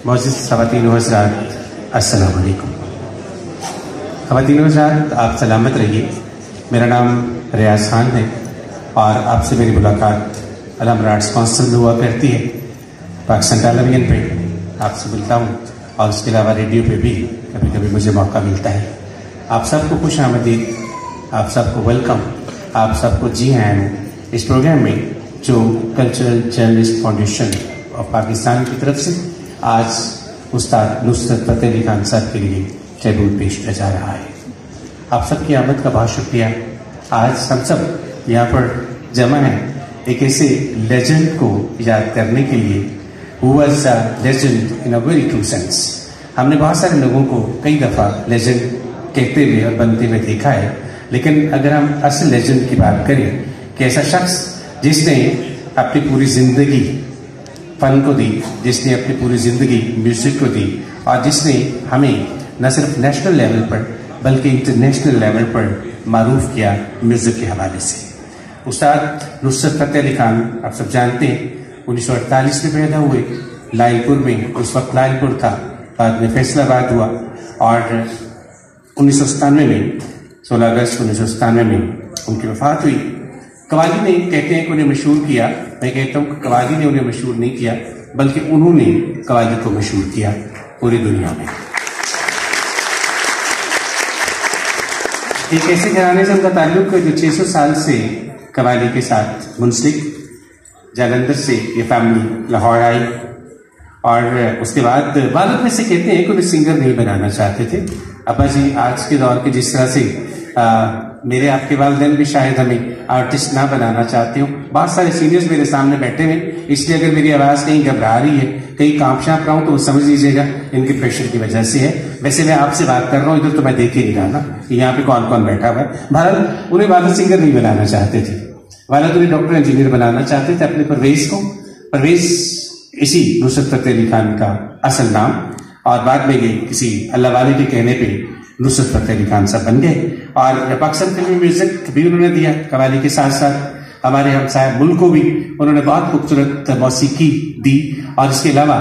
मोअज़्ज़िज़ ख़वातीन व हज़रात, अस्सलाम वालेकुम। ख़वातीन व हज़रात, आप सलामत रहिए। मेरा नाम रियाज़ खान है और आपसे मेरी मुलाकात अलहमरा आर्ट्स काउंसिल में हुआ करती है। पाकिस्तान टेलीविज़न पे आपसे मिलता हूँ और उसके अलावा रेडियो पे भी कभी कभी मुझे मौका मिलता है। आप सबको खुश आमदीद, आप सबको वेलकम, आप सबको जी आया इस प्रोग्राम में जो cultural journalist foundation of Pakistan की तरफ से आज उस्ताद नुसरत फ़तेह अली खान साहब के लिए ट्रिब्यूट पेश किया जा रहा है। आप सबकी आमद का बहुत शुक्रिया। आज हम सब यहाँ पर जमा हैं एक ऐसे लेजेंड को याद करने के लिए, who was a legend in a very true sense. हमने बहुत सारे लोगों को कई दफ़ा लेजेंड कहते हुए और बनते हुए देखा है, लेकिन अगर हम असल लेजेंड की बात करें कि ऐसा शख्स जिसने अपनी पूरी ज़िंदगी फ़न को दी, जिसने अपनी पूरी ज़िंदगी म्यूज़िक को दी और जिसने हमें न सिर्फ नेशनल लेवल पर बल्कि इंटरनेशनल लेवल पर मारूफ किया म्यूज़िक के हवाले से। उस्ताद नुसरत फ़तेह अली खान आप सब जानते हैं 1948 में पैदा हुए लालपुर में। उस वक्त लालपुर था, बाद में फैसलाबाद हुआ और 1997 में 16 अगस्त 1997 में उनकी वफ़ात हुई। कवाली ने कहते हैं कि उन्हें मशहूर किया, मैं कहता हूँ कि कवाली ने उन्हें मशहूर नहीं किया बल्कि उन्होंने कवाली को मशहूर किया पूरी दुनिया में। एक ऐसे घराने से उनका ताल्लुक है जो 600 साल से कवाली के साथ मुंसलिक। जालंधर से ये फैमिली लाहौर आई और उसके बाद वालिद में से कहते हैं कि उन्हें सिंगर नहीं बनाना चाहते थे। अब्बा जी आज के दौर के जिस तरह से मेरे आपके वालिदैन भी शायद हमें आर्टिस्ट ना बनाना चाहते हो। बहुत सारे सीनियर्स मेरे सामने बैठे हुए, इसलिए अगर मेरी आवाज़ कहीं घबरा रही है, कहीं कांप शांप रहा हूँ तो वो समझ लीजिएगा इनके प्रेशर की वजह से है। वैसे मैं आपसे बात कर रहा हूँ, इधर तो मैं देख ही नहीं रहा ना कि यहाँ पे कौन कौन बैठा हुआ है। भारत उन्हें वालिद सिंगर नहीं बनाना चाहते थे, वालिद उन्हें डॉक्टर इंजीनियर बनाना चाहते थे। अपने परवेज को, परवेज इसी नुसरत फ़तेह अली खान का असल नाम, और बाद में ये किसी अल्लाह वाले के कहने पर नुसरत फ़तेह अली खान साहब बन गए। और पाकिस्तान फिल्मी म्यूजिक भी उन्होंने दिया कवाली के साथ साथ। हमारे हम साहब मुल्क को भी उन्होंने बहुत खूबसूरत मौसीकी दी और इसके अलावा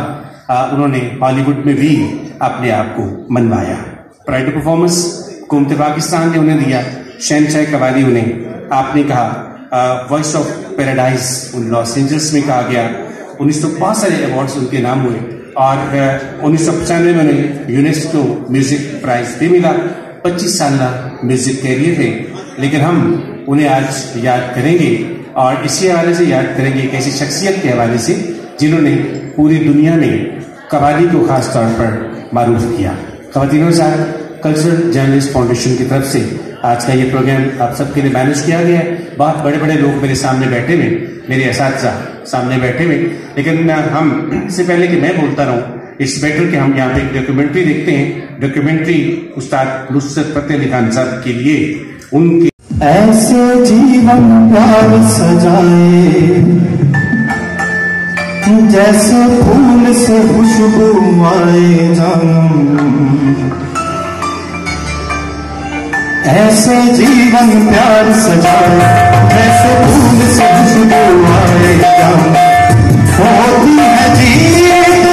उन्होंने हॉलीवुड में भी अपने आप को मनवाया। प्राइड परफॉर्मेंस हुकूमत पाकिस्तान ने उन्हें दिया। शहनशाह कवाली उन्हें आपने कहा, वॉइस ऑफ पैराडाइज उन लॉस एंजल्स में कहा गया। 1900 बहुत सारे अवार्ड्स उनके नाम हुए और 1995 में उन्हें यूनेस्को म्यूजिक प्राइज भी मिला। 25 साल म्यूजिक कैरियर है, लेकिन हम उन्हें आज याद करेंगे और इसी हवाले से याद करेंगे एक ऐसी शख्सियत के हवाले से जिन्होंने पूरी दुनिया में कवाली को खास तौर पर मारूफ किया। ख़वातीन साहब, कल्चरल जर्नलिस्ट फाउंडेशन की तरफ से आज का ये प्रोग्राम आप सबके लिए मैनेज किया गया है। बहुत बड़े बड़े लोग मेरे सामने बैठे हुए, मेरे असातिज़ा सामने बैठे हुए, लेकिन हम इससे पहले कि मैं बोलता रहूँ, इट्स बेटर कि हम यहाँ पे एक डॉक्यूमेंट्री देखते हैं। डॉक्यूमेंट्री उस्ताद नुसरत फ़तेह अली खान साहब के लिए, उनके ऐसे जीवन प्यार सजाए जैसे फूल से खुशबू आए जानम, ऐसे जीवन प्यार सजाए जैसे फूल से खुशबू आए जानम। होती है जीत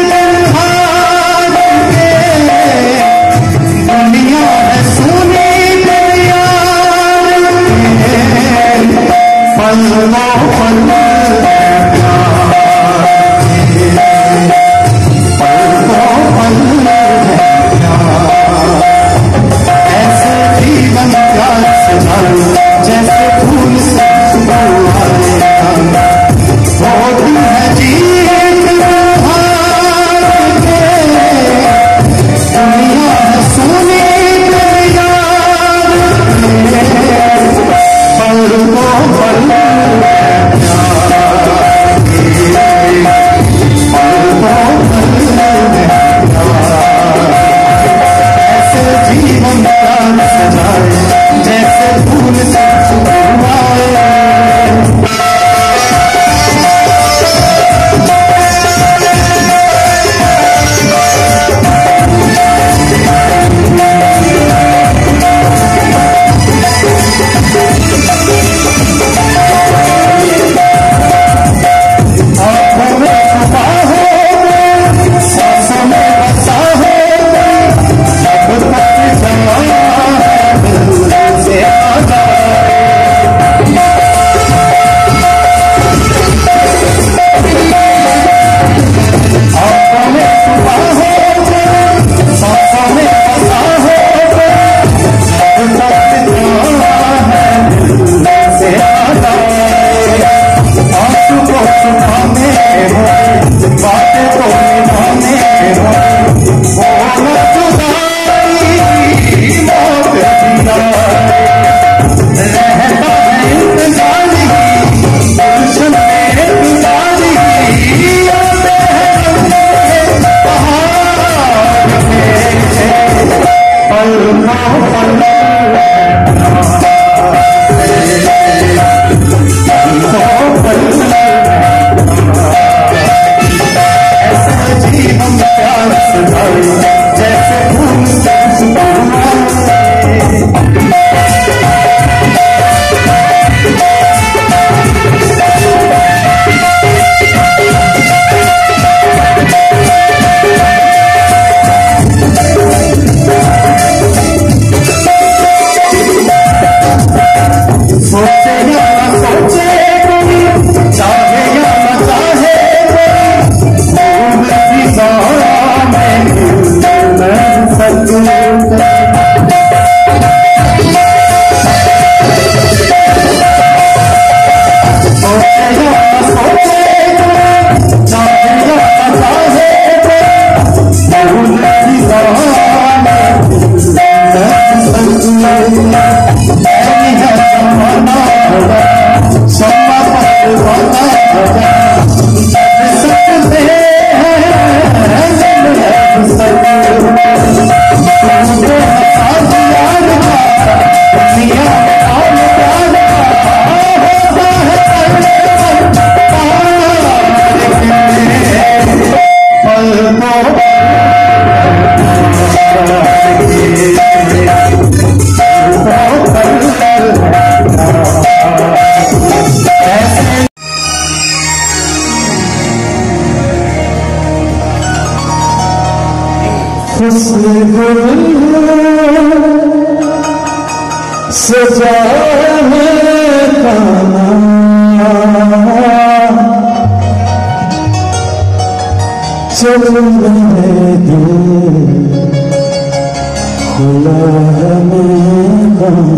हार के, दुनिया है सोने पल पल ऐसे जीवन प्यार से जैसे फूल से खुशबू आए। सजाने का चल मेरे दिल खुला है मैदान।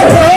Oh,